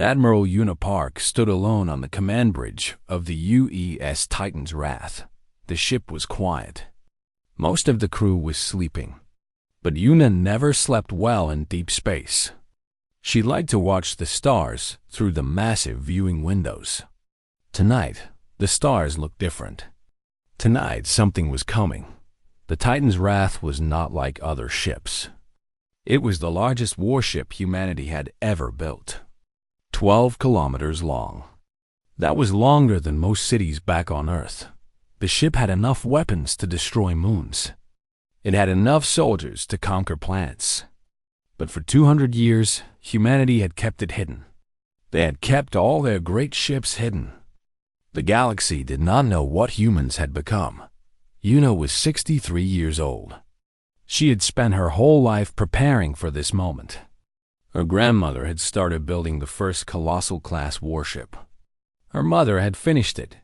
Admiral Una Park stood alone on the command bridge of the UES Titan's Wrath. The ship was quiet. Most of the crew was sleeping. But Una never slept well in deep space. She liked to watch the stars through the massive viewing windows. Tonight, the stars looked different. Tonight, something was coming. The Titan's Wrath was not like other ships. It was the largest warship humanity had ever built. 12 kilometers long. That was longer than most cities back on Earth. The ship had enough weapons to destroy moons. It had enough soldiers to conquer planets. But for 200 years, humanity had kept it hidden. They had kept all their great ships hidden. The galaxy did not know what humans had become. Una was 63 years old. She had spent her whole life preparing for this moment. Her grandmother had started building the first colossal-class warship. Her mother had finished it,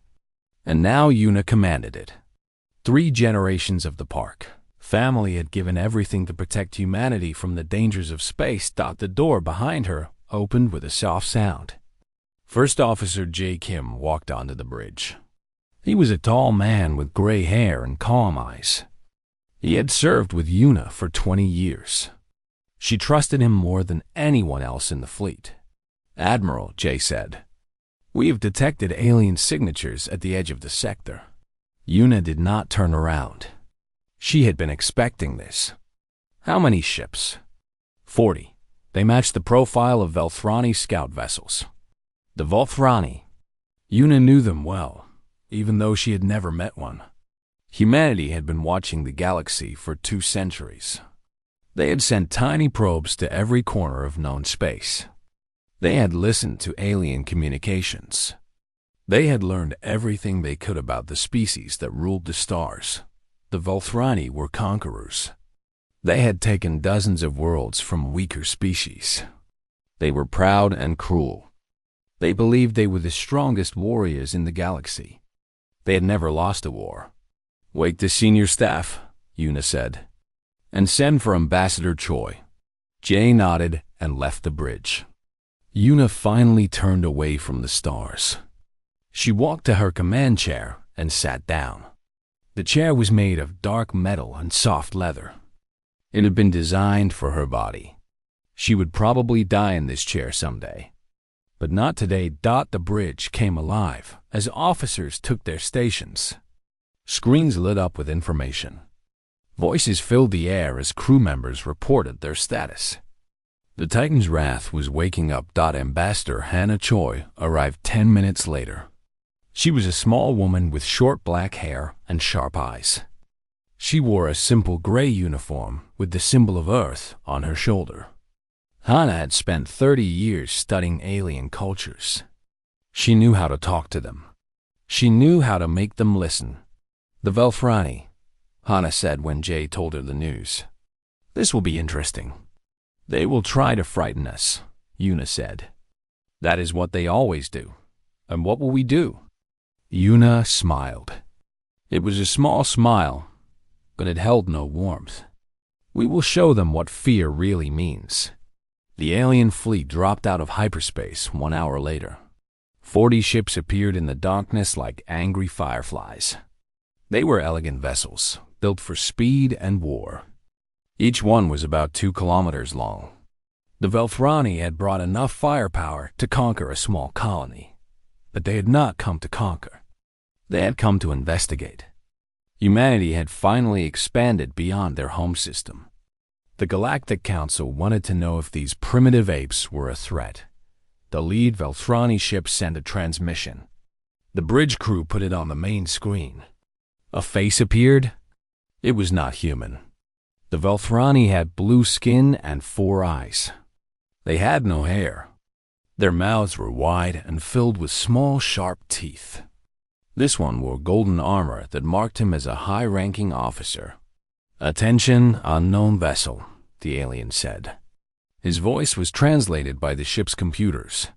and now Una commanded it. 3 generations of the park. Family had given everything to protect humanity from the dangers of space. The door behind her opened with a soft sound. First Officer J. Kim walked onto the bridge. He was a tall man with gray hair and calm eyes. He had served with Una for 20 years. She trusted him more than anyone else in the fleet. "Admiral," Jay said, "we have detected alien signatures at the edge of the sector." Una did not turn around. She had been expecting this. "How many ships?" 40. They matched the profile of Velthrani scout vessels. The Velthrani. Una knew them well, even though she had never met one. Humanity had been watching the galaxy for 2 centuries. They had sent tiny probes to every corner of known space. They had listened to alien communications. They had learned everything they could about the species that ruled the stars. The Velthrani were conquerors. They had taken dozens of worlds from weaker species. They were proud and cruel. They believed they were the strongest warriors in the galaxy. They had never lost a war. "Wake the senior staff," Una said, "and send for Ambassador Choi." Jay nodded and left the bridge. Una finally turned away from the stars. She walked to her command chair and sat down. The chair was made of dark metal and soft leather. It had been designed for her body. She would probably die in this chair someday. But not today. The bridge came alive as officers took their stations. Screens lit up with information. Voices filled the air as crew members reported their status. The Titan's Wrath was waking up. Ambassador Hannah Choi arrived 10 minutes later. She was a small woman with short black hair and sharp eyes. She wore a simple gray uniform with the symbol of Earth on her shoulder. Hannah had spent 30 years studying alien cultures. She knew how to talk to them. She knew how to make them listen. "The Velthrani," Hannah said when Jay told her the news. "This will be interesting." "They will try to frighten us," Una said. "That is what they always do. And what will we do?" Una smiled. It was a small smile, but it held no warmth. "We will show them what fear really means." The alien fleet dropped out of hyperspace 1 hour later. 40 ships appeared in the darkness like angry fireflies. They were elegant vessels, built for speed and war. Each one was about 2 kilometers long. The Velthrani had brought enough firepower to conquer a small colony, but they had not come to conquer. They had come to investigate. Humanity had finally expanded beyond their home system. The Galactic Council wanted to know if these primitive apes were a threat. The lead Velthrani ship sent a transmission. The bridge crew put it on the main screen. A face appeared. It was not human. The Velthrani had blue skin and 4 eyes. They had no hair. Their mouths were wide and filled with small, sharp teeth. This one wore golden armor that marked him as a high-ranking officer. "Attention, unknown vessel," the alien said. His voice was translated by the ship's computers.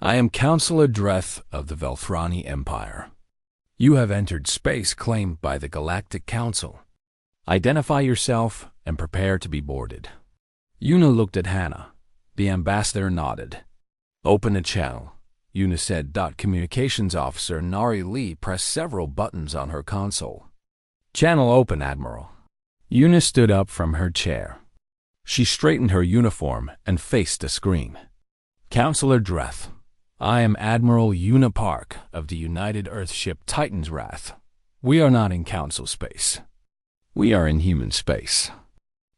"I am Counselor Dreth of the Velthrani Empire. You have entered space claimed by the Galactic Council. Identify yourself and prepare to be boarded." Una looked at Hannah. The ambassador nodded. Open a channel, Una said. Communications officer Nari Lee pressed several buttons on her console. Channel open, Admiral. Una stood up from her chair. She straightened her uniform and faced the screen. Counselor Dreth, I am Admiral Una Park of the United Earthship Titan's Wrath. We are not in council space. We are in human space.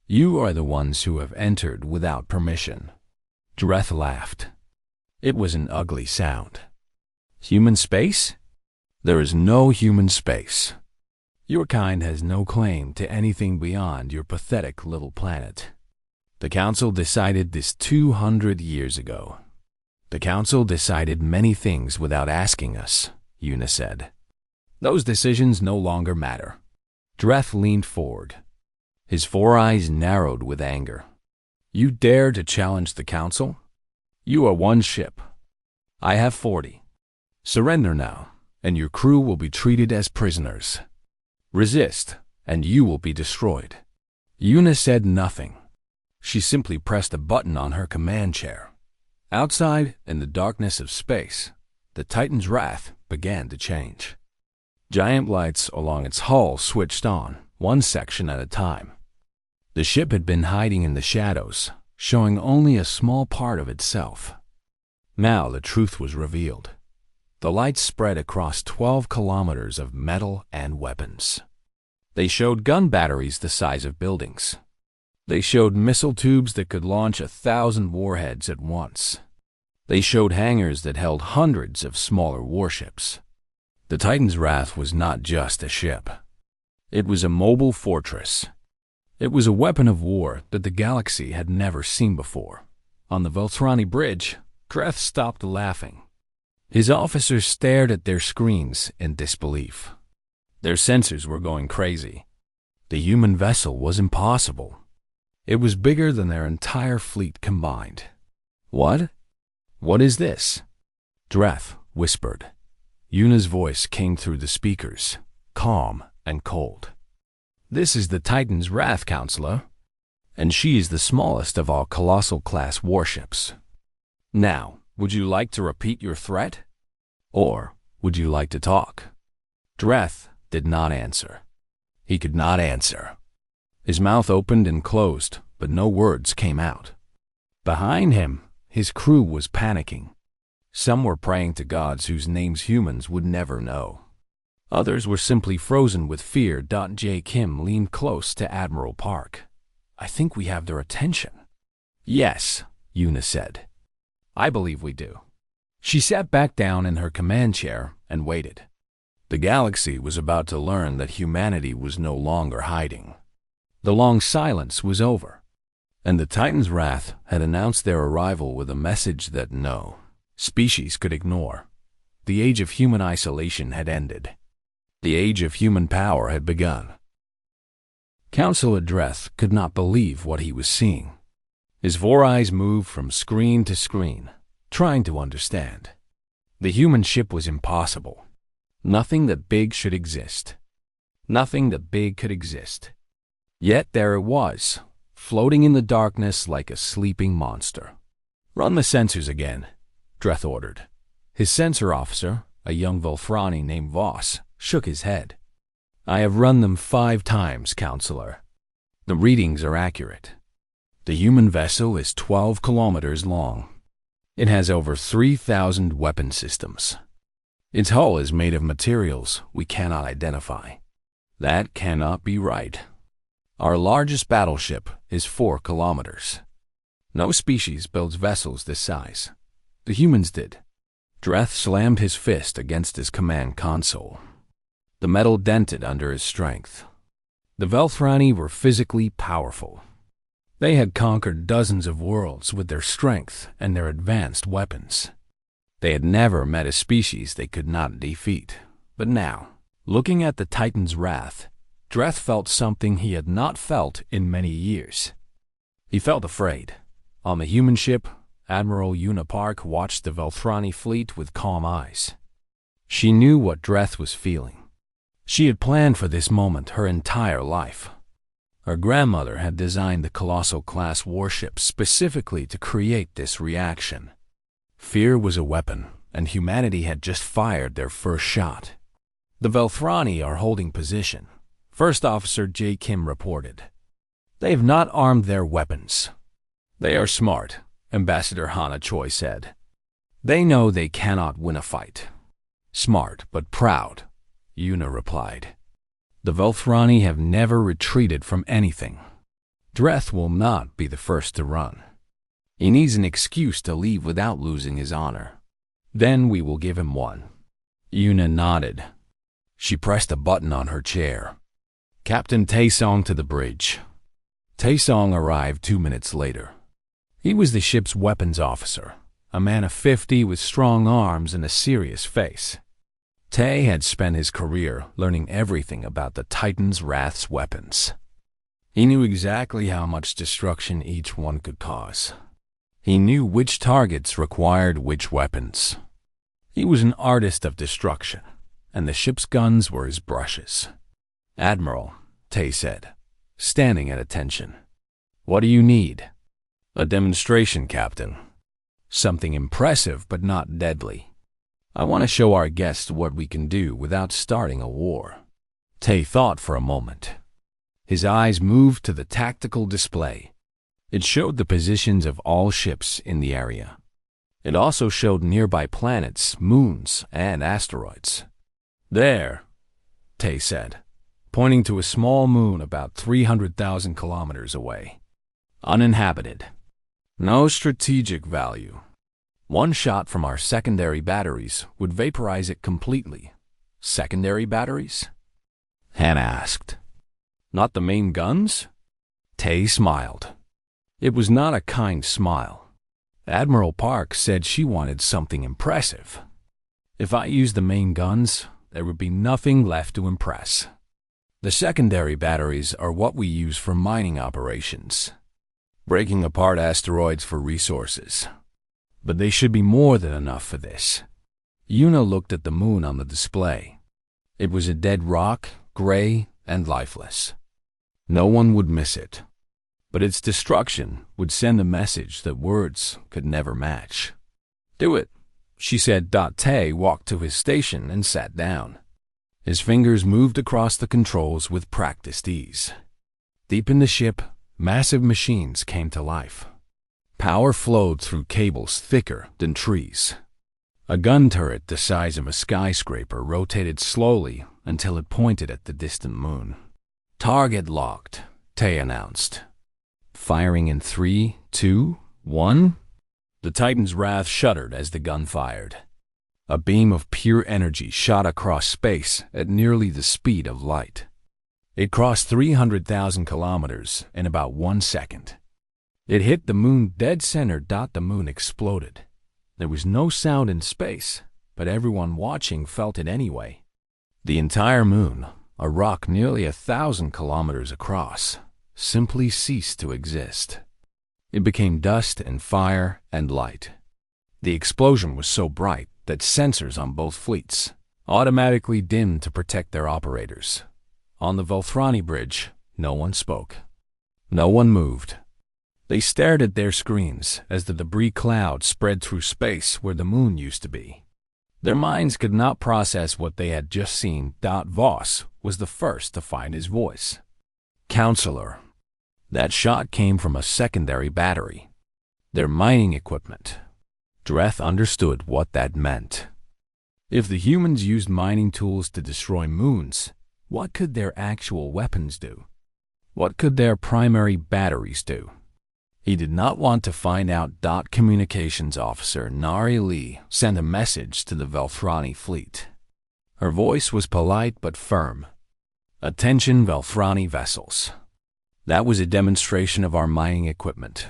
You are the ones who have entered without permission. Dreth laughed. It was an ugly sound. Human space? There is no human space. Your kind has no claim to anything beyond your pathetic little planet. The Council decided this 200 years ago. The Council decided many things without asking us, Una said. Those decisions no longer matter. Dreth leaned forward. His four eyes narrowed with anger. You dare to challenge the Council? You are one ship. I have 40. Surrender now, and your crew will be treated as prisoners. Resist, and you will be destroyed. Una said nothing. She simply pressed a button on her command chair. Outside, in the darkness of space, the Titan's wrath began to change. Giant lights along its hull switched on, one section at a time. The ship had been hiding in the shadows, showing only a small part of itself. Now the truth was revealed. The lights spread across 12 kilometers of metal and weapons. They showed gun batteries the size of buildings. They showed missile tubes that could launch 1,000 warheads at once. They showed hangars that held hundreds of smaller warships. The Titan's Wrath was not just a ship. It was a mobile fortress. It was a weapon of war that the galaxy had never seen before. On the Velthrani Bridge, Dreth stopped laughing. His officers stared at their screens in disbelief. Their sensors were going crazy. The human vessel was impossible. It was bigger than their entire fleet combined. What? What is this? Dreth whispered. Una's voice came through the speakers, calm and cold. This is the Titan's Wrath, Counselor, and she is the smallest of all colossal-class warships. Now, would you like to repeat your threat? Or would you like to talk? Dreth did not answer. He could not answer. His mouth opened and closed, but no words came out. Behind him, his crew was panicking. Some were praying to gods whose names humans would never know. Others were simply frozen with fear. J. Kim leaned close to Admiral Park. I think we have their attention. Yes, Una said. I believe we do. She sat back down in her command chair and waited. The galaxy was about to learn that humanity was no longer hiding. The long silence was over, and the Titan's Wrath had announced their arrival with a message that no species could ignore. The age of human isolation had ended. The age of human power had begun. Counselor Dreth could not believe what he was seeing. His four eyes moved from screen to screen, trying to understand. The human ship was impossible. Nothing that big should exist. Nothing that big could exist. Yet there it was, floating in the darkness like a sleeping monster. Run the sensors again, Dreth ordered. His sensor officer, a young Velthrani named Voss, shook his head. I have run them 5 times, Counselor. The readings are accurate. The human vessel is 12 kilometers long. It has over 3,000 weapon systems. Its hull is made of materials we cannot identify. That cannot be right. Our largest battleship is 4 kilometers. No species builds vessels this size. The humans did. Dreth slammed his fist against his command console. The metal dented under his strength. The Velthrani were physically powerful. They had conquered dozens of worlds with their strength and their advanced weapons. They had never met a species they could not defeat. But now, looking at the Titan's Wrath, Dreth felt something he had not felt in many years. He felt afraid. On the human ship, Admiral Una Park watched the Velthrani fleet with calm eyes. She knew what Dreth was feeling. She had planned for this moment her entire life. Her grandmother had designed the colossal class warship specifically to create this reaction. Fear was a weapon, and humanity had just fired their first shot. The Velthrani are holding position, First Officer J. Kim reported. They have not armed their weapons. They are smart, Ambassador Hana Choi said. They know they cannot win a fight. Smart but proud, Yuna replied. The Velthrani have never retreated from anything. Dreth will not be the first to run. He needs an excuse to leave without losing his honor. Then we will give him one. Yuna nodded. She pressed a button on her chair. Captain Taesong to the bridge. Taesong arrived 2 minutes later. He was the ship's weapons officer, a man of 50 with strong arms and a serious face. Tae had spent his career learning everything about the Titan's Wrath's weapons. He knew exactly how much destruction each one could cause. He knew which targets required which weapons. He was an artist of destruction, and the ship's guns were his brushes. Admiral, Tae said, standing at attention. What do you need? A demonstration, Captain. Something impressive but not deadly. I want to show our guests what we can do without starting a war. Tae thought for a moment. His eyes moved to the tactical display. It showed the positions of all ships in the area. It also showed nearby planets, moons, and asteroids. There, Tae said, pointing to a small moon about 300,000 kilometers away. Uninhabited. No strategic value. One shot from our secondary batteries would vaporize it completely. Secondary batteries? Han asked. Not the main guns? Tae smiled. It was not a kind smile. Admiral Park said she wanted something impressive. If I used the main guns, there would be nothing left to impress. The secondary batteries are what we use for mining operations, breaking apart asteroids for resources. But they should be more than enough for this. Yuna looked at the moon on the display. It was a dead rock, gray and lifeless. No one would miss it. But its destruction would send a message that words could never match. Do it, she said. Tae walked to his station and sat down. His fingers moved across the controls with practiced ease. Deep in the ship, massive machines came to life. Power flowed through cables thicker than trees. A gun turret the size of a skyscraper rotated slowly until it pointed at the distant moon. Target locked, Tae announced. Firing in 3, 2, 1. The Titan's Wrath shuddered as the gun fired. A beam of pure energy shot across space at nearly the speed of light. It crossed 300,000 kilometers in about 1 second. It hit the moon dead center. The moon exploded. There was no sound in space, but everyone watching felt it anyway. The entire moon, a rock nearly 1,000 kilometers across, simply ceased to exist. It became dust and fire and light. The explosion was so bright that sensors on both fleets automatically dimmed to protect their operators. On the Velthrani bridge, no one spoke. No one moved. They stared at their screens as the debris cloud spread through space where the moon used to be. Their minds could not process what they had just seen. Voss was the first to find his voice. Counselor. That shot came from a secondary battery. Their mining equipment. Dreth understood what that meant. If the humans used mining tools to destroy moons, what could their actual weapons do? What could their primary batteries do? He did not want to find out. Communications Officer Nari Lee sent a message to the Velthrani fleet. Her voice was polite but firm. Attention Velthrani vessels. That was a demonstration of our mining equipment.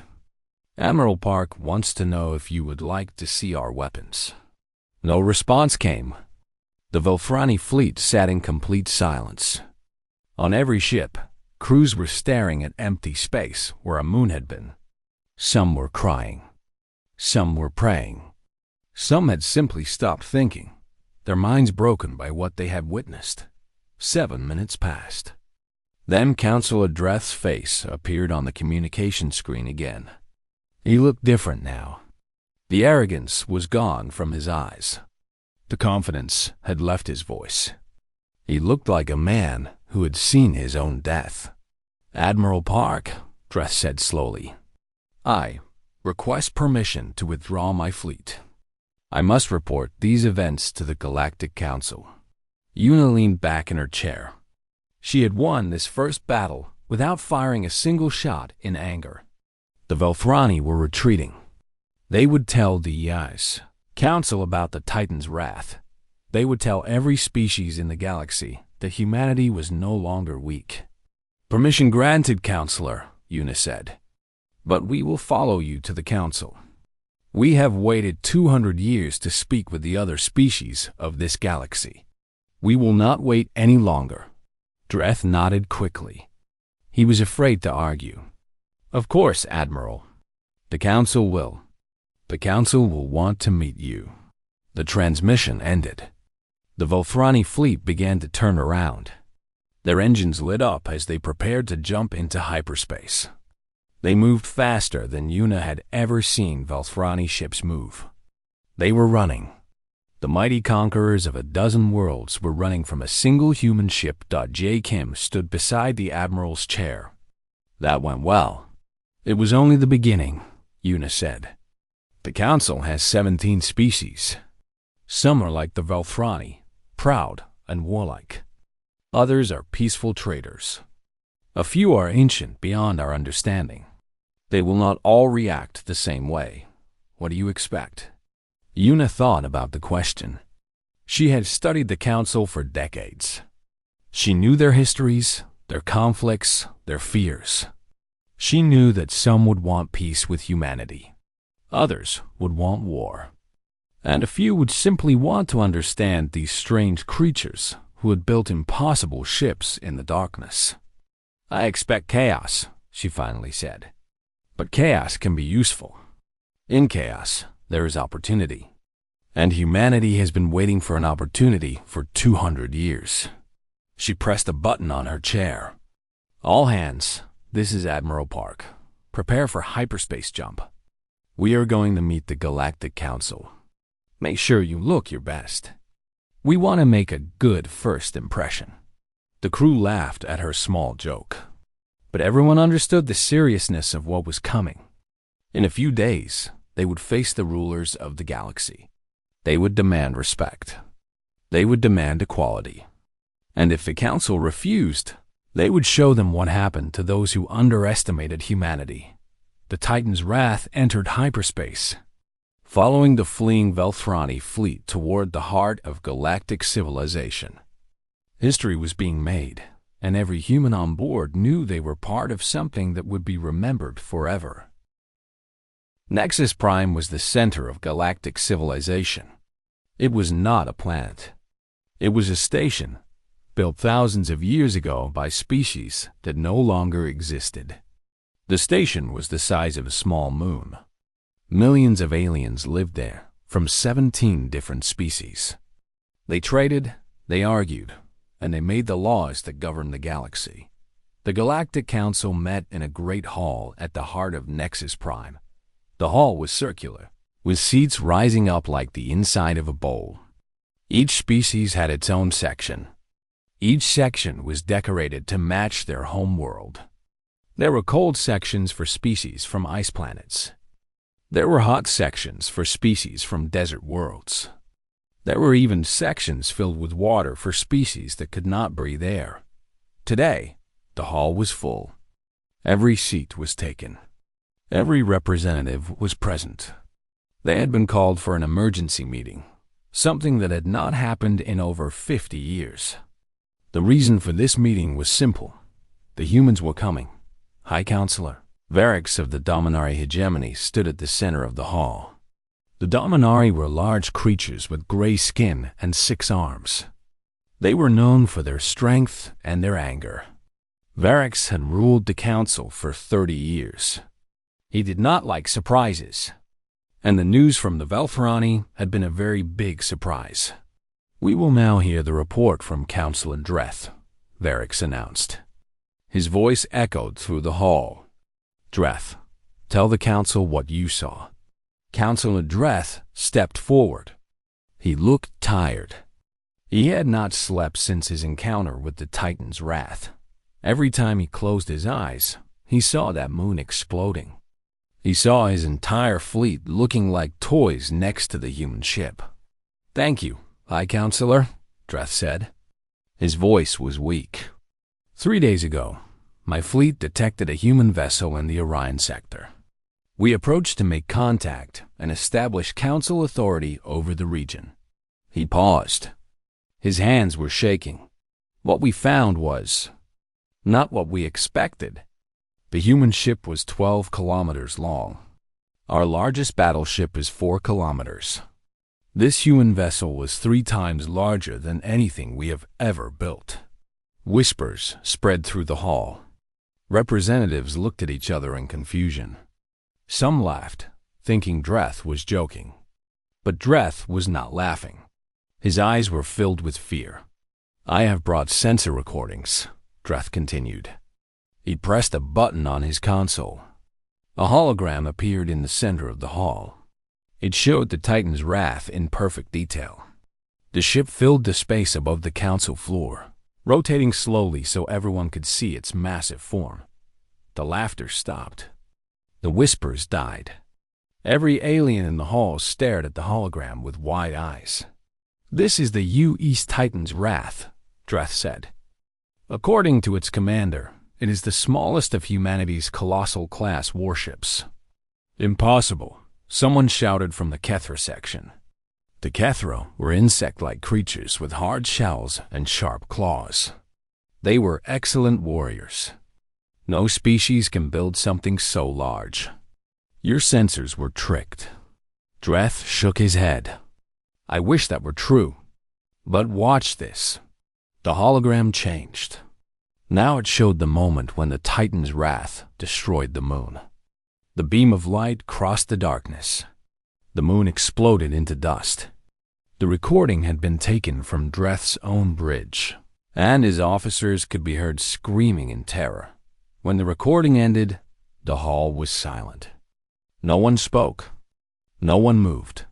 Admiral Park wants to know if you would like to see our weapons. No response came. The Velthrani fleet sat in complete silence. On every ship, crews were staring at empty space where a moon had been. Some were crying. Some were praying. Some had simply stopped thinking, their minds broken by what they had witnessed. 7 minutes passed. Then Counselor Dreth's face appeared on the communication screen again. He looked different now. The arrogance was gone from his eyes. The confidence had left his voice. He looked like a man who had seen his own death. "Admiral Park," Dreth said slowly, "I request permission to withdraw my fleet. I must report these events to the Galactic Council." Una leaned back in her chair. She had won this first battle without firing a single shot in anger. The Velthrani were retreating. They would tell the Council about the Titan's wrath. They would tell every species in the galaxy that humanity was no longer weak. "Permission granted, Counselor," Una said. "But we will follow you to the Council. We have waited 200 years to speak with the other species of this galaxy. We will not wait any longer." Dreth nodded quickly. He was afraid to argue. "Of course, Admiral. The Council will. The Council will want to meet you." The transmission ended. The Velthrani fleet began to turn around. Their engines lit up as they prepared to jump into hyperspace. They moved faster than Una had ever seen Velthrani ships move. They were running. The mighty conquerors of a dozen worlds were running from a single human ship. J. Kim stood beside the Admiral's chair. "That went well." "It was only the beginning," Una said. "The Council has 17 species. Some are like the Velthrani, proud and warlike. Others are peaceful traders. A few are ancient beyond our understanding. They will not all react the same way. What do you expect?" Una thought about the question. She had studied the Council for decades. She knew their histories, their conflicts, their fears. She knew that some would want peace with humanity. Others would want war. And a few would simply want to understand these strange creatures who had built impossible ships in the darkness. "I expect chaos," she finally said. "But chaos can be useful. In chaos, there is opportunity. And humanity has been waiting for an opportunity for 200 years. She pressed a button on her chair. "All hands, this is Admiral Park. Prepare for hyperspace jump. We are going to meet the Galactic Council. Make sure you look your best. We want to make a good first impression." The crew laughed at her small joke. But everyone understood the seriousness of what was coming. In a few days, they would face the rulers of the galaxy. They would demand respect. They would demand equality. And if the Council refused, they would show them what happened to those who underestimated humanity. The Titan's wrath entered hyperspace, following the fleeing Velthrani fleet toward the heart of galactic civilization. History was being made, and every human on board knew they were part of something that would be remembered forever. Nexus Prime was the center of galactic civilization. It was not a planet. It was a station, built thousands of years ago by species that no longer existed. The station was the size of a small moon. Millions of aliens lived there, from 17 different species. They traded, they argued, and they made the laws that governed the galaxy. The Galactic Council met in a great hall at the heart of Nexus Prime. The hall was circular, with seats rising up like the inside of a bowl. Each species had its own section. Each section was decorated to match their home world. There were cold sections for species from ice planets. There were hot sections for species from desert worlds. There were even sections filled with water for species that could not breathe air. Today, the hall was full. Every seat was taken. Every representative was present. They had been called for an emergency meeting, something that had not happened in over 50 years. The reason for this meeting was simple. The humans were coming. High Counselor Varix of the Dominari hegemony stood at the center of the hall. The Dominari were large creatures with gray skin and 6 arms. They were known for their strength and their anger. Varix had ruled the council for 30 years. He did not like surprises, and the news from the Velthrani had been a very big surprise. "We will now hear the report from Councilor Dreth," Varix announced. His voice echoed through the hall. "Dreth, tell the council what you saw." Counselor Dreth stepped forward. He looked tired. He had not slept since his encounter with the Titan's wrath. Every time he closed his eyes, he saw that moon exploding. He saw his entire fleet looking like toys next to the human ship. "Thank you, High Counselor," Dreth said. His voice was weak. 3 days ago, my fleet detected a human vessel in the Orion sector. We approached to make contact and establish council authority over the region." He paused. His hands were shaking. What we found was not what we expected. The human ship was 12 kilometers long. Our largest battleship is 4 kilometers. This human vessel was 3 times larger than anything we have ever built. Whispers spread through the hall. Representatives looked at each other in confusion. Some laughed, thinking Dreth was joking. But Dreth was not laughing. His eyes were filled with fear. "I have brought sensor recordings," Dreth continued. He pressed a button on his console. A hologram appeared in the center of the hall. It showed the Titan's wrath in perfect detail. The ship filled the space above the council floor, rotating slowly so everyone could see its massive form. The laughter stopped. The whispers died. Every alien in the hall stared at the hologram with wide eyes. "This is the U.E.'s Titan's wrath," Dreth said. "According to its commander, it is the smallest of humanity's colossal class warships." "Impossible," someone shouted from the Kethra section. The Kethra were insect-like creatures with hard shells and sharp claws. They were excellent warriors. No species can build something so large. "Your sensors were tricked." Dreth shook his head. "I wish that were true. But watch this." The hologram changed. Now it showed the moment when the Titan's wrath destroyed the moon. The beam of light crossed the darkness. The moon exploded into dust. The recording had been taken from Dreth's own bridge, and his officers could be heard screaming in terror. When the recording ended, the hall was silent. No one spoke. No one moved.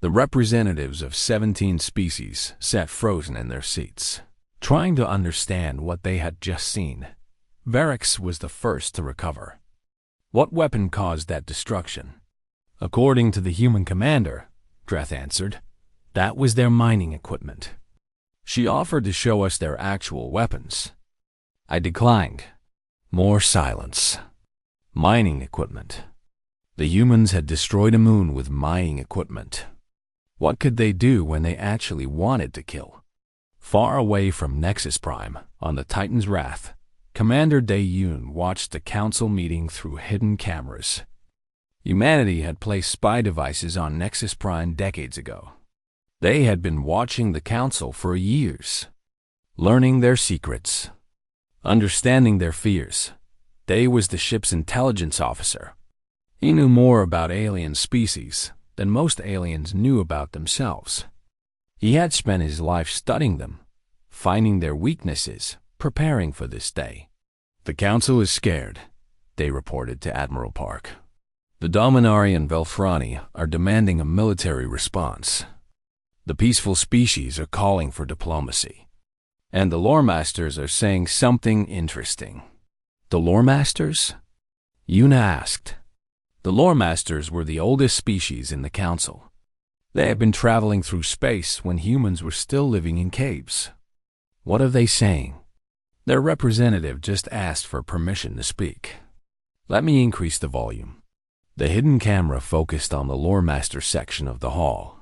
The representatives of 17 species sat frozen in their seats, trying to understand what they had just seen. Varix was the first to recover. "What weapon caused that destruction?" "According to the human commander," Dreth answered, "that was their mining equipment." She offered to show us their actual weapons. I declined. More silence. Mining equipment. The humans had destroyed a moon with mining equipment. What could they do when they actually wanted to kill? Far away from Nexus Prime, on the Titan's wrath, Commander Dae-Yoon watched the council meeting through hidden cameras. Humanity had placed spy devices on Nexus Prime decades ago. They had been watching the council for years, learning their secrets, understanding their fears. Dae was the ship's intelligence officer. He knew more about alien species than most aliens knew about themselves. He had spent his life studying them, finding their weaknesses, preparing for this day. "The council is scared," Dae reported to Admiral Park. "The Dominari and Velfrani are demanding a military response. The peaceful species are calling for diplomacy. And the lore masters are saying something interesting." "The lore masters?" Yuna asked. The lore masters were the oldest species in the council. They had been traveling through space when humans were still living in caves. "What are they saying?" Their representative just asked for permission to speak. "Let me increase the volume." The hidden camera focused on the lore master section of the hall.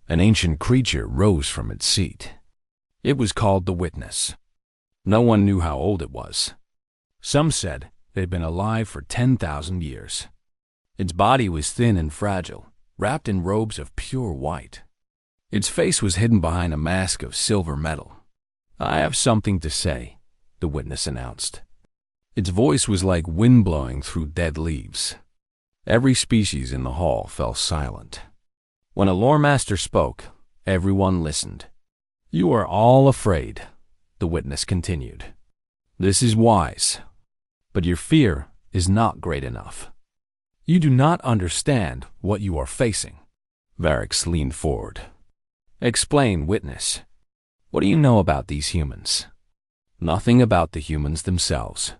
An ancient creature rose from its seat. It was called the Witness. No one knew how old it was. Some said it had been alive for 10,000 years. Its body was thin and fragile, wrapped in robes of pure white. Its face was hidden behind a mask of silver metal. "I have something to say," the Witness announced. Its voice was like wind blowing through dead leaves. Every species in the hall fell silent. When a lore master spoke, everyone listened. "You are all afraid," the Witness continued. "This is wise. But your fear is not great enough. You do not understand what you are facing. Varix leaned forward. Explain, witness. What do you know about these humans? Nothing about the humans themselves.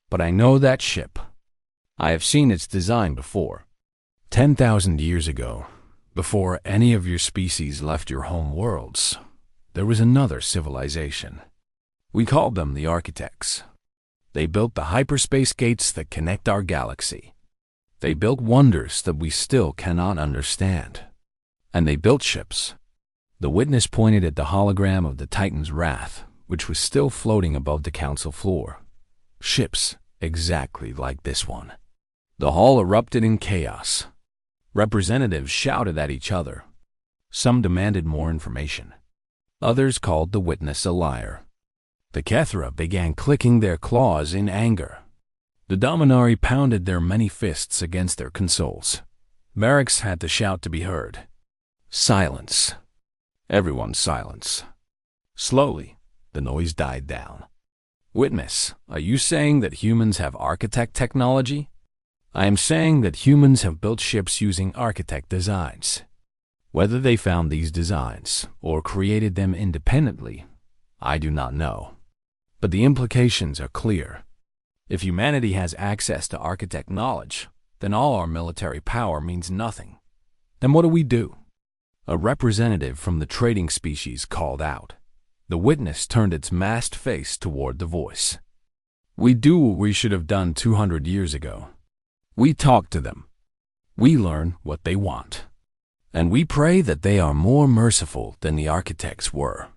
But I know that ship. I have seen its design before. 10,000 years ago, before any of your species left your home worlds, there was another civilization. We called them the Architects. They built the hyperspace gates that connect our galaxy. They built wonders that we still cannot understand. And they built ships. The witness pointed at the hologram of the Titan's Wrath, which was still floating above the council floor. Ships exactly like this one. The hall erupted in chaos. Representatives shouted at each other. Some demanded more information. Others called the witness a liar. The Kethra began clicking their claws in anger. The Dominari pounded their many fists against their consoles. Varix had to shout to be heard. Silence. Everyone silence. Slowly, the noise died down. Witness, are you saying that humans have architect technology? I am saying that humans have built ships using architect designs. Whether they found these designs or created them independently, I do not know. But the implications are clear. If humanity has access to architect knowledge, then all our military power means nothing. Then what do we do? A representative from the trading species called out. The witness turned its masked face toward the voice. We do what we should have done 200 years ago. We talk to them. We learn what they want. And we pray that they are more merciful than the architects were.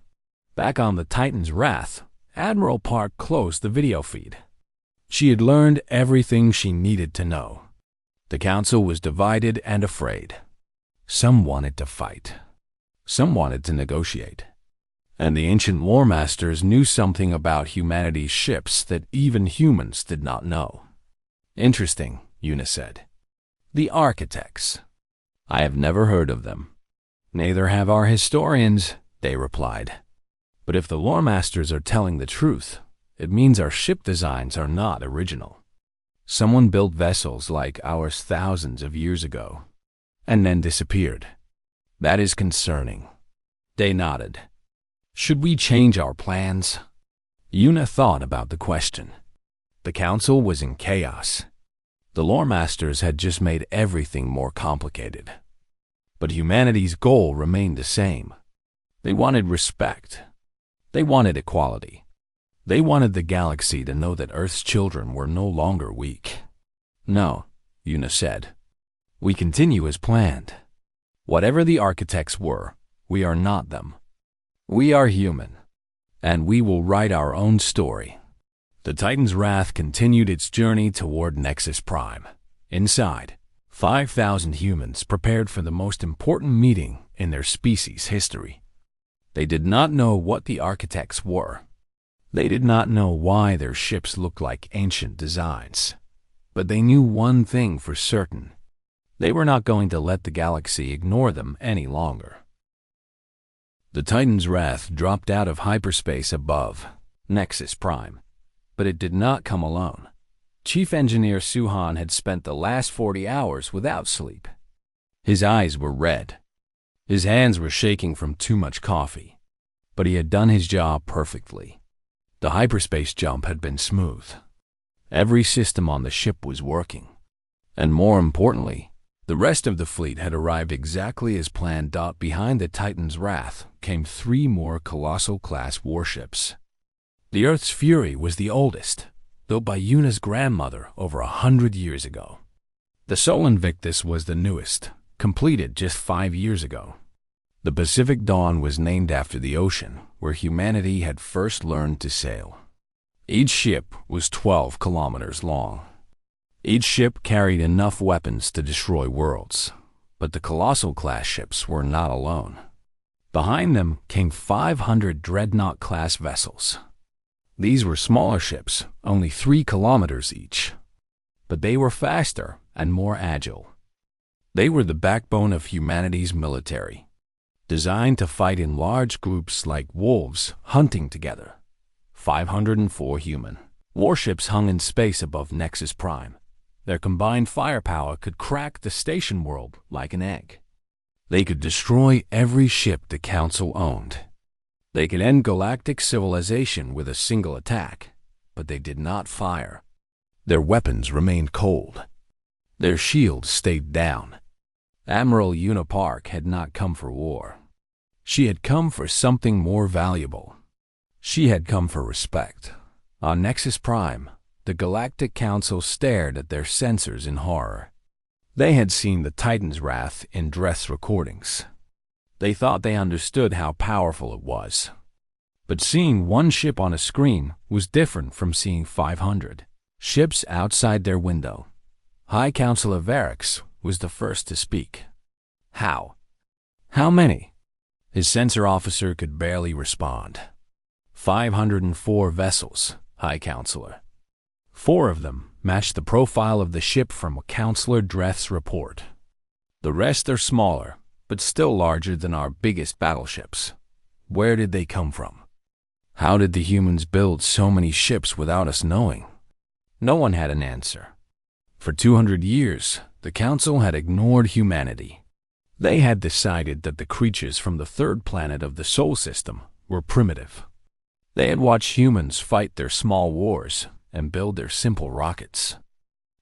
Back on the Titan's Wrath, Admiral Park closed the video feed. She had learned everything she needed to know. The council was divided and afraid. Some wanted to fight. Some wanted to negotiate. And the ancient war masters knew something about humanity's ships that even humans did not know. Interesting, Una said. The architects. I have never heard of them. Neither have our historians, they replied. But if the lore masters are telling the truth, it means our ship designs are not original. Someone built vessels like ours thousands of years ago, and then disappeared. That is concerning. They nodded. Should we change our plans? Una thought about the question. The council was in chaos. The lore masters had just made everything more complicated. But humanity's goal remained the same. They wanted respect. They wanted equality. They wanted the galaxy to know that Earth's children were no longer weak. No, Una said. We continue as planned. Whatever the architects were, we are not them. We are human, and we will write our own story. The Titan's Wrath continued its journey toward Nexus Prime. Inside, 5,000 humans prepared for the most important meeting in their species' history. They did not know what the architects were. They did not know why their ships looked like ancient designs. But they knew one thing for certain. They were not going to let the galaxy ignore them any longer. The Titan's Wrath dropped out of hyperspace above Nexus Prime, but it did not come alone. Chief Engineer Suhan had spent the last 40 hours without sleep. His eyes were red. His hands were shaking from too much coffee, but he had done his job perfectly. The hyperspace jump had been smooth. Every system on the ship was working. And more importantly, the rest of the fleet had arrived exactly as planned. Behind the Titan's Wrath came 3 more colossal-class warships. The Earth's Fury was the oldest, built by Una's grandmother over 100 years ago. The Sol Invictus was the newest, completed just 5 years ago. The Pacific Dawn was named after the ocean where humanity had first learned to sail. Each ship was 12 kilometers long. Each ship carried enough weapons to destroy worlds, but the colossal-class ships were not alone. Behind them came 500 dreadnought-class vessels. These were smaller ships, only 3 kilometers each, but they were faster and more agile. They were the backbone of humanity's military, designed to fight in large groups like wolves hunting together. 504 human warships hung in space above Nexus Prime, Their combined firepower could crack the station world like an egg. They could destroy every ship the Council owned. They could end galactic civilization with a single attack, but they did not fire. Their weapons remained cold. Their shields stayed down. Admiral Una Park had not come for war. She had come for something more valuable. She had come for respect. On Nexus Prime, the Galactic Council stared at their sensors in horror. They had seen the Titan's wrath in Dreth's recordings. They thought they understood how powerful it was. But seeing one ship on a screen was different from seeing 500 ships outside their window. High Counselor Varix was the first to speak. How? How many? His sensor officer could barely respond. 504 vessels, High Counselor. 4 of them matched the profile of the ship from Counselor Dreth's report. The rest are smaller, but still larger than our biggest battleships. Where did they come from? How did the humans build so many ships without us knowing? No one had an answer. For 200 years, the Council had ignored humanity. They had decided that the creatures from the third planet of the Sol system were primitive. They had watched humans fight their small wars and build their simple rockets.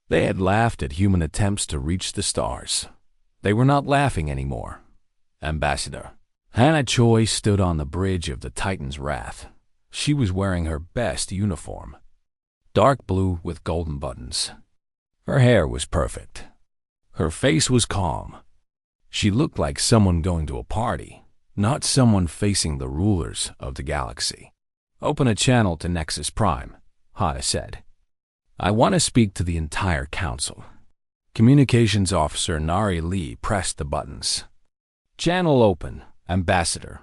They had laughed at human attempts to reach the stars. They were not laughing anymore. Ambassador Hannah Choi stood on the bridge of the Titan's wrath. She was wearing her best uniform, dark blue with golden buttons. Her hair was perfect. Her face was calm. She looked like someone going to a party, not someone facing the rulers of the galaxy. Open a channel to Nexus Prime, Hannah said. I want to speak to the entire Council. Communications Officer Nari Lee pressed the buttons. Channel open, Ambassador.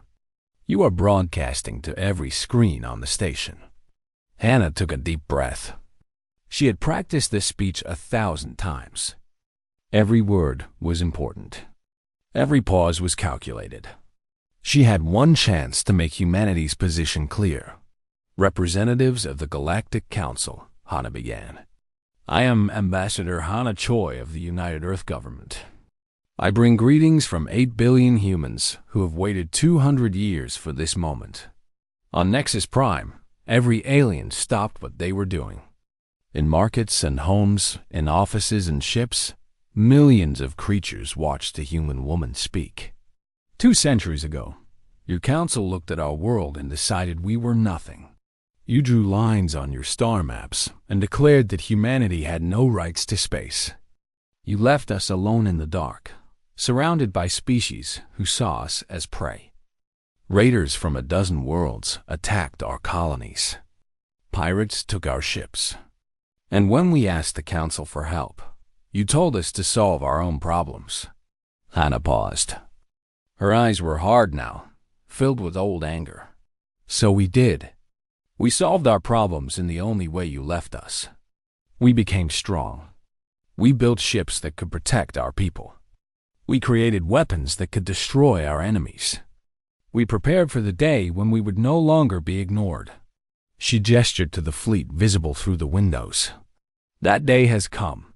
You are broadcasting to every screen on the station. Hannah took a deep breath. She had practiced this speech 1,000 times. Every word was important. Every pause was calculated. She had one chance to make humanity's position clear. Representatives of the Galactic Council, Hannah began. I am Ambassador Hannah Choi of the United Earth Government. I bring greetings from 8 billion humans who have waited 200 years for this moment. On Nexus Prime, every alien stopped what they were doing. In markets and homes, in offices and ships, millions of creatures watched a human woman speak. 2 centuries ago, your council looked at our world and decided we were nothing. You drew lines on your star maps and declared that humanity had no rights to space. You left us alone in the dark, surrounded by species who saw us as prey. Raiders from a dozen worlds attacked our colonies. Pirates took our ships. And when we asked the Council for help, you told us to solve our own problems. Hannah paused. Her eyes were hard now, filled with old anger. So we did. We solved our problems in the only way you left us. We became strong. We built ships that could protect our people. We created weapons that could destroy our enemies. We prepared for the day when we would no longer be ignored. She gestured to the fleet visible through the windows. That day has come.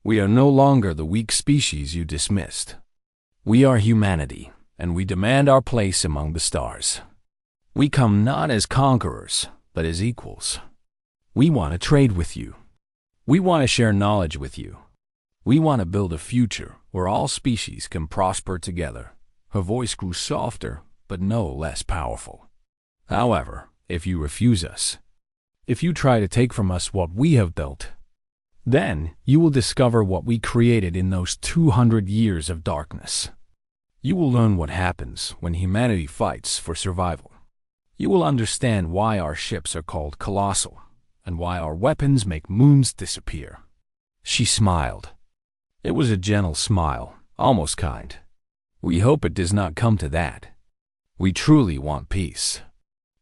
We are no longer the weak species you dismissed. We are humanity, and we demand our place among the stars. We come not as conquerors, but as equals. We want to trade with you. We want to share knowledge with you. We want to build a future where all species can prosper together. Her voice grew softer, but no less powerful. However, if you refuse us, if you try to take from us what we have built, then you will discover what we created in those 200 years of darkness. You will learn what happens when humanity fights for survival. You will understand why our ships are called colossal, and why our weapons make moons disappear. She smiled. It was a gentle smile, almost kind. We hope it does not come to that. We truly want peace.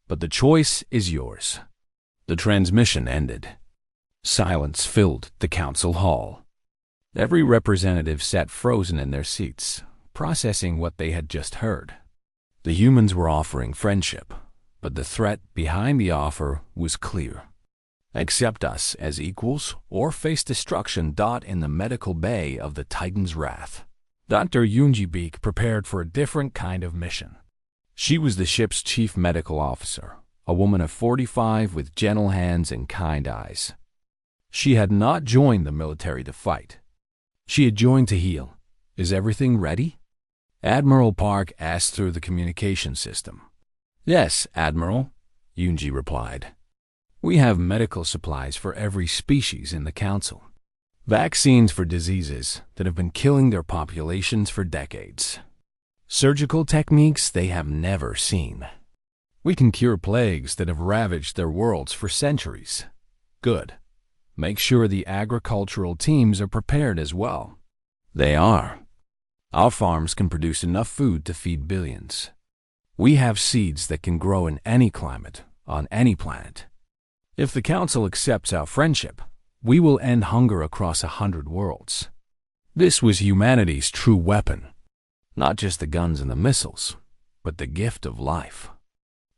But the choice is yours. The transmission ended. Silence filled the council hall. Every representative sat frozen in their seats, processing what they had just heard. The humans were offering friendship, but the threat behind the offer was clear. Accept us as equals or face destruction. In the medical bay of the Titan's Wrath, Dr. Yoonji Beek prepared for a different kind of mission. She was the ship's chief medical officer, a woman of 45 with gentle hands and kind eyes. She had not joined the military to fight. She had joined to heal. Is everything ready? Admiral Park asked through the communication system. Yes, Admiral, Yoonji replied. We have medical supplies for every species in the Council. Vaccines for diseases that have been killing their populations for decades. Surgical techniques they have never seen. We can cure plagues that have ravaged their worlds for centuries. Good. Make sure the agricultural teams are prepared as well. They are. Our farms can produce enough food to feed billions. We have seeds that can grow in any climate, on any planet. If the Council accepts our friendship, we will end hunger across 100 worlds. This was humanity's true weapon. Not just the guns and the missiles, but the gift of life.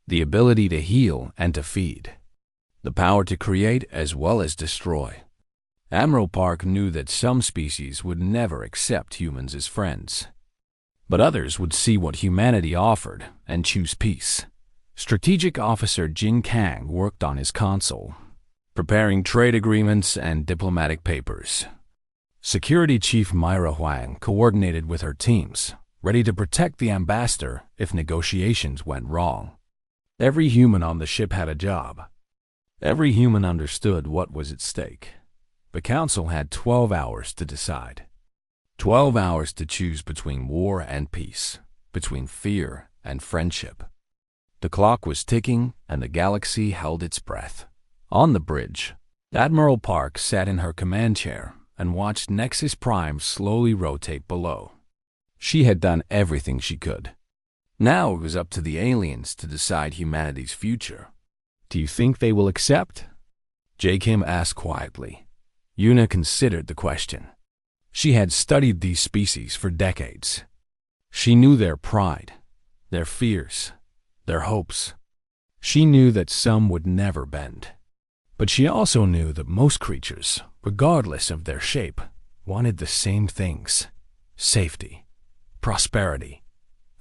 The ability to heal and to feed. The power to create as well as destroy. Admiral Park knew that some species would never accept humans as friends. But others would see what humanity offered and choose peace. Strategic Officer Jin Kang worked on his console, preparing trade agreements and diplomatic papers. Security Chief Myra Huang coordinated with her teams, ready to protect the ambassador if negotiations went wrong. Every human on the ship had a job. Every human understood what was at stake. The Council had 12 hours to decide. 12 hours to choose between war and peace, between fear and friendship. The clock was ticking, and the galaxy held its breath. On the bridge, Admiral Park sat in her command chair and watched Nexus Prime slowly rotate below. She had done everything she could. Now it was up to the aliens to decide humanity's future. Do you think they will accept? J. Kim asked quietly. Yuna considered the question. She had studied these species for decades. She knew their pride, their fears, their hopes. She knew that some would never bend. But she also knew that most creatures, regardless of their shape, wanted the same things: safety, prosperity,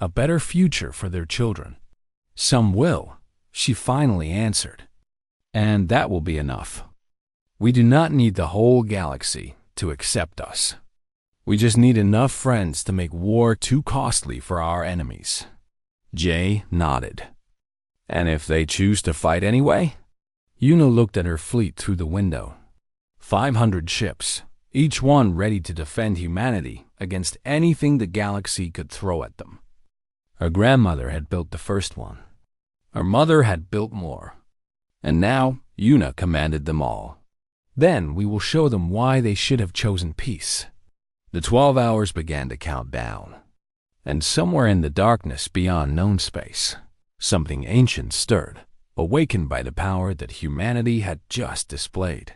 a better future for their children. Some will, she finally answered. And that will be enough. We do not need the whole galaxy to accept us. We just need enough friends to make war too costly for our enemies. Jay nodded. And if they choose to fight anyway? Yuna looked at her fleet through the window. 500 ships, each one ready to defend humanity against anything the galaxy could throw at them. Her grandmother had built the first one. Her mother had built more. And now Yuna commanded them all. Then we will show them why they should have chosen peace. The 12 hours began to count down. And somewhere in the darkness beyond known space, something ancient stirred, awakened by the power that humanity had just displayed.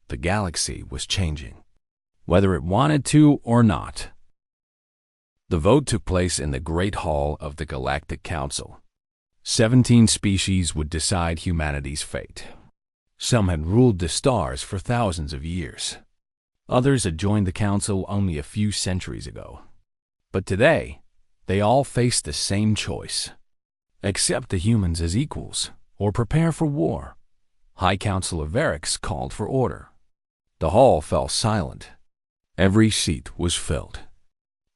The galaxy was changing, whether it wanted to or not. The vote took place in the Great Hall of the Galactic Council. 17 species would decide humanity's fate. Some had ruled the stars for thousands of years. Others had joined the Council only a few centuries ago. But today, they all faced the same choice. Accept the humans as equals, or prepare for war. High Councilor Varix called for order. The hall fell silent. Every seat was filled.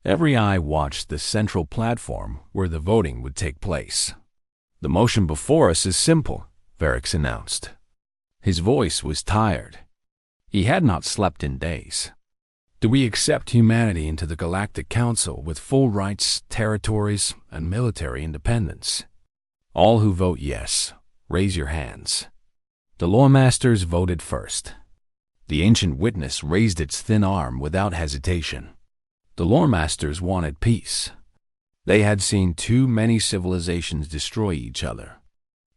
Every eye watched the central platform where the voting would take place. The motion before us is simple, Varix announced. His voice was tired. He had not slept in days. Do we accept humanity into the Galactic Council with full rights, territories, and military independence? All who vote yes, raise your hands. The Lore Masters voted first. The Ancient Witness raised its thin arm without hesitation. The Lore Masters wanted peace. They had seen too many civilizations destroy each other.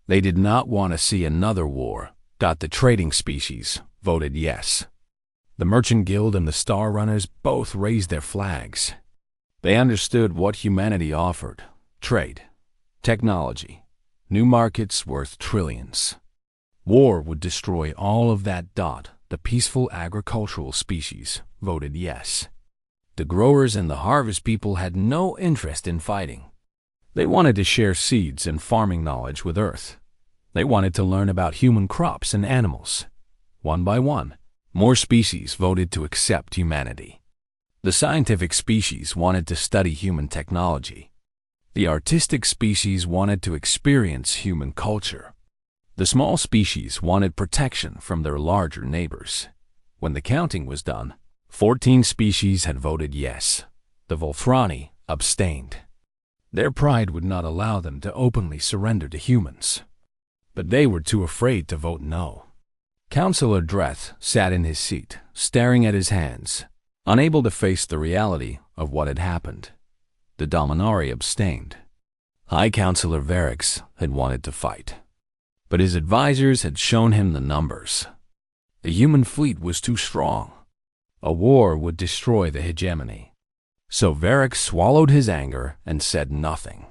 They did not want to see another war. The trading species voted yes. The Merchant Guild and the Star Runners both raised their flags. They understood what humanity offered: trade, technology, new markets worth trillions. War would destroy all of that. The peaceful agricultural species voted yes. The growers and the harvest people had no interest in fighting. They wanted to share seeds and farming knowledge with Earth. They wanted to learn about human crops and animals. One by one, more species voted to accept humanity. The scientific species wanted to study human technology. The artistic species wanted to experience human culture. The small species wanted protection from their larger neighbors. When the counting was done, 14 species had voted yes. The Volthrani abstained. Their pride would not allow them to openly surrender to humans. But they were too afraid to vote no. Councillor Dreth sat in his seat, staring at his hands, unable to face the reality of what had happened. The Dominari abstained. High Councillor Varix had wanted to fight, but his advisors had shown him the numbers. The human fleet was too strong. A war would destroy the hegemony. So Varix swallowed his anger and said nothing.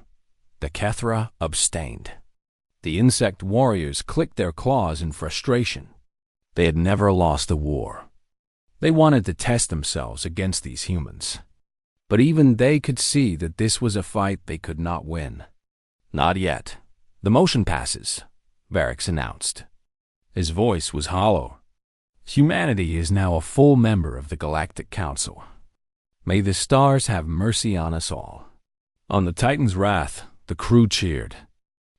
The Kethra abstained. The insect warriors clicked their claws in frustration. They had never lost a war. They wanted to test themselves against these humans. But even they could see that this was a fight they could not win. Not yet. The motion passes, Varix announced. His voice was hollow. Humanity is now a full member of the Galactic Council. May the stars have mercy on us all. On the Titan's wrath, the crew cheered.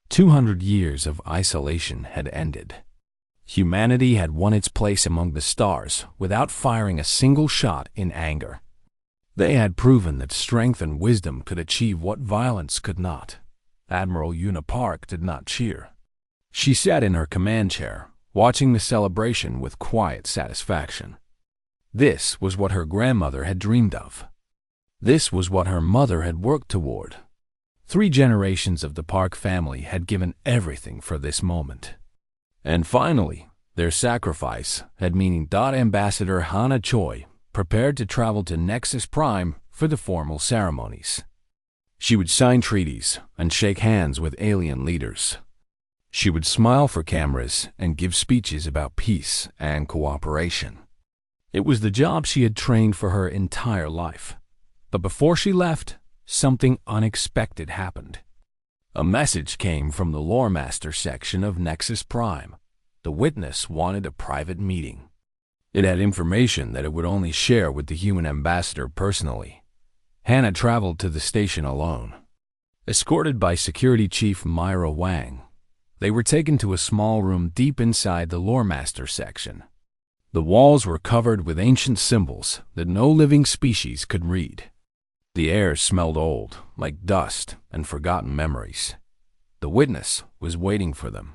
200 years of isolation had ended. Humanity had won its place among the stars without firing a single shot in anger. They had proven that strength and wisdom could achieve what violence could not. Admiral Una Park did not cheer. She sat in her command chair, watching the celebration with quiet satisfaction. This was what her grandmother had dreamed of. This was what her mother had worked toward. 3 generations of the Park family had given everything for this moment. And finally, their sacrifice had meaning. Ambassador Hana Choi prepared to travel to Nexus Prime for the formal ceremonies. She would sign treaties and shake hands with alien leaders. She would smile for cameras and give speeches about peace and cooperation. It was the job she had trained for her entire life. But before she left, something unexpected happened. A message came from the Lore Master section of Nexus Prime. The witness wanted a private meeting. It had information that it would only share with the human ambassador personally. Hannah traveled to the station alone. Escorted by Security Chief Myra Wang, they were taken to a small room deep inside the Lore Master section. The walls were covered with ancient symbols that no living species could read. The air smelled old, like dust and forgotten memories. The witness was waiting for them.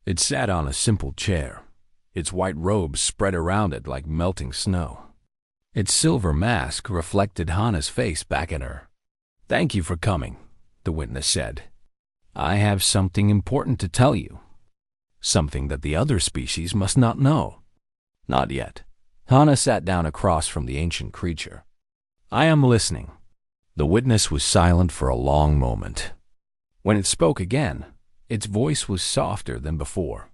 It sat on a simple chair, its white robes spread around it like melting snow. Its silver mask reflected Hana's face back at her. "Thank you for coming," the witness said. "I have something important to tell you. Something that the other species must not know." "Not yet." Hana sat down across from the ancient creature. "I am listening." The witness was silent for a long moment. When it spoke again, its voice was softer than before.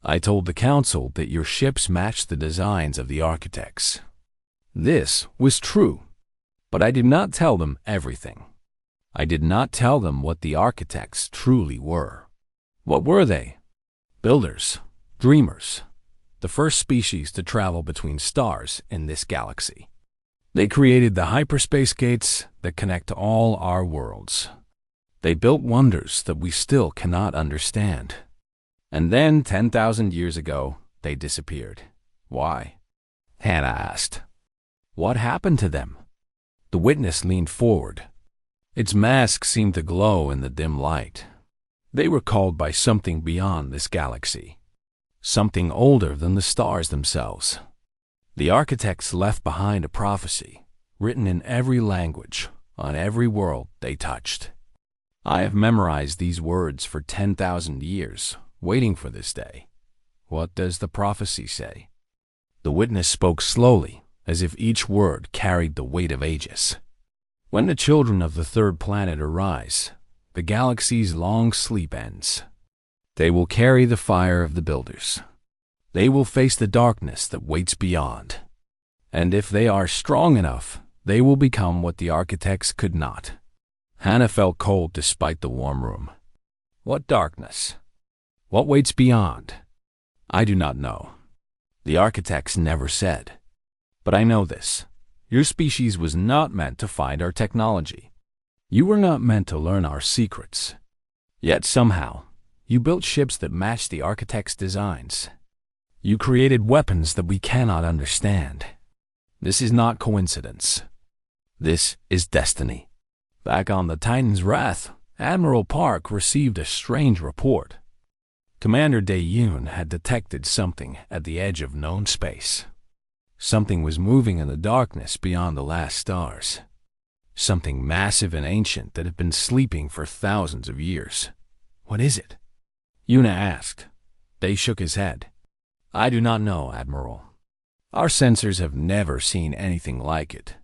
"I told the council that your ships matched the designs of the architects. This was true, but I did not tell them everything. I did not tell them what the architects truly were. What were they? Builders, dreamers, the first species to travel between stars in this galaxy. They created the hyperspace gates that connect all our worlds. They built wonders that we still cannot understand. And then, 10,000 years ago, they disappeared. Why? Hannah asked. What happened to them? The witness leaned forward. Its mask seemed to glow in the dim light. They were called by something beyond this galaxy. Something older than the stars themselves. The architects left behind a prophecy, written in every language, on every world they touched. I have memorized these words for 10,000 years, waiting for this day. What does the prophecy say? The witness spoke slowly, as if each word carried the weight of ages. When the children of the third planet arise, the galaxy's long sleep ends. They will carry the fire of the builders. They will face the darkness that waits beyond. And if they are strong enough, they will become what the architects could not. Hannah felt cold despite the warm room. What darkness? What waits beyond? I do not know. The architects never said. But I know this. Your species was not meant to find our technology. You were not meant to learn our secrets. Yet somehow, you built ships that matched the architects' designs. You created weapons that we cannot understand. This is not coincidence. This is destiny. Back on the Titan's Wrath, Admiral Park received a strange report. Commander Dae-Yoon had detected something at the edge of known space. Something was moving in the darkness beyond the last stars. Something massive and ancient that had been sleeping for thousands of years. What is it? Yuna asked. Dae shook his head. I do not know, Admiral. Our sensors have never seen anything like it.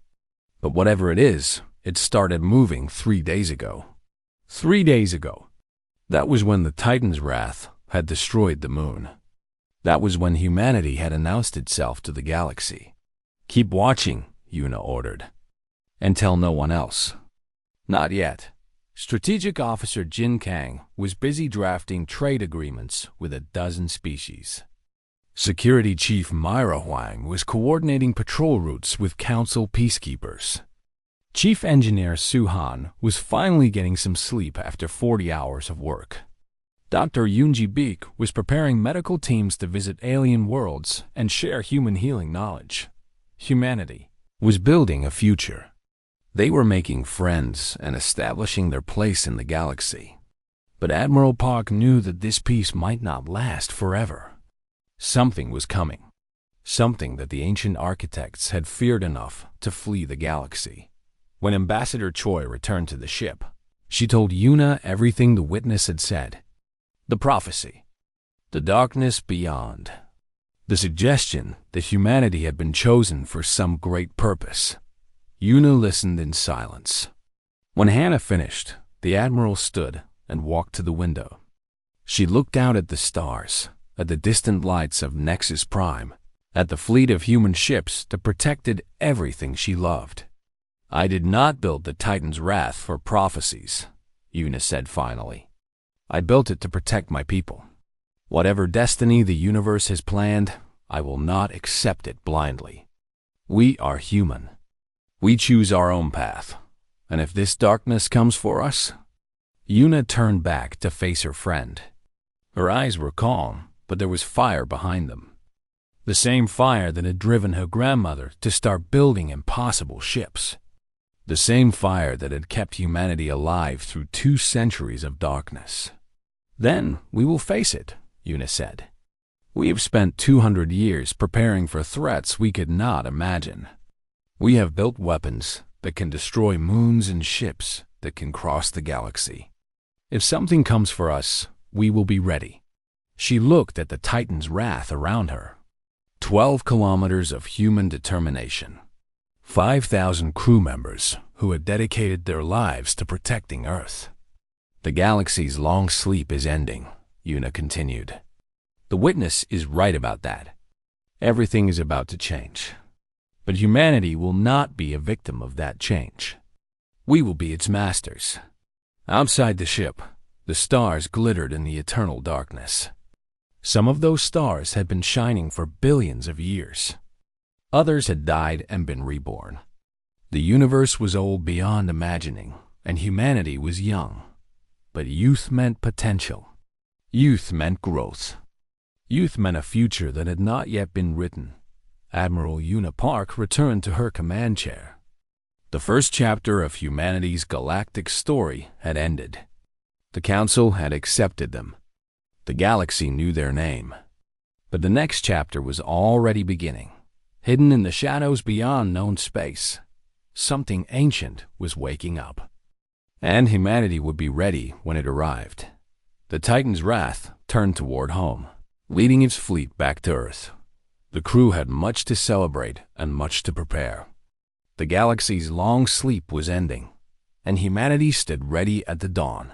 But whatever it is, it started moving 3 days ago. 3 days ago. That was when the Titan's Wrath had destroyed the moon. That was when humanity had announced itself to the galaxy. Keep watching, Yuna ordered. And tell no one else. Not yet. Strategic Officer Jin Kang was busy drafting trade agreements with a dozen species. Security Chief Myra Huang was coordinating patrol routes with Council peacekeepers. Chief Engineer Su Han was finally getting some sleep after 40 hours of work. Dr. Yoonji Beek was preparing medical teams to visit alien worlds and share human healing knowledge. Humanity was building a future. They were making friends and establishing their place in the galaxy. But Admiral Park knew that this peace might not last forever. Something was coming. Something that the ancient architects had feared enough to flee the galaxy. When Ambassador Choi returned to the ship, she told Yuna everything the witness had said. The prophecy. The darkness beyond. The suggestion that humanity had been chosen for some great purpose. Yuna listened in silence. When Hannah finished, the Admiral stood and walked to the window. She looked out at the stars, at the distant lights of Nexus Prime, at the fleet of human ships that protected everything she loved. I did not build the Titan's Wrath for prophecies, Yuna said finally. I built it to protect my people. Whatever destiny the universe has planned, I will not accept it blindly. We are human. We choose our own path. And if this darkness comes for us... Yuna turned back to face her friend. Her eyes were calm, but there was fire behind them. The same fire that had driven her grandmother to start building impossible ships. The same fire that had kept humanity alive through 2 centuries of darkness. Then we will face it, Yuna said. We have spent 200 years preparing for threats we could not imagine. We have built weapons that can destroy moons and ships that can cross the galaxy. If something comes for us, we will be ready. She looked at the Titan's Wrath around her. 12 kilometers of human determination. 5,000 crew members who had dedicated their lives to protecting Earth. The galaxy's long sleep is ending, Yuna continued. The witness is right about that. Everything is about to change. But humanity will not be a victim of that change. We will be its masters. Outside the ship, the stars glittered in the eternal darkness. Some of those stars had been shining for billions of years. Others had died and been reborn. The universe was old beyond imagining, and humanity was young. But youth meant potential. Youth meant growth. Youth meant a future that had not yet been written. Admiral Yuna Park returned to her command chair. The first chapter of humanity's galactic story had ended. The Council had accepted them. The galaxy knew their name. But the next chapter was already beginning. Hidden in the shadows beyond known space, something ancient was waking up. And humanity would be ready when it arrived. The Titan's Wrath turned toward home, leading its fleet back to Earth. The crew had much to celebrate and much to prepare. The galaxy's long sleep was ending, and humanity stood ready at the dawn.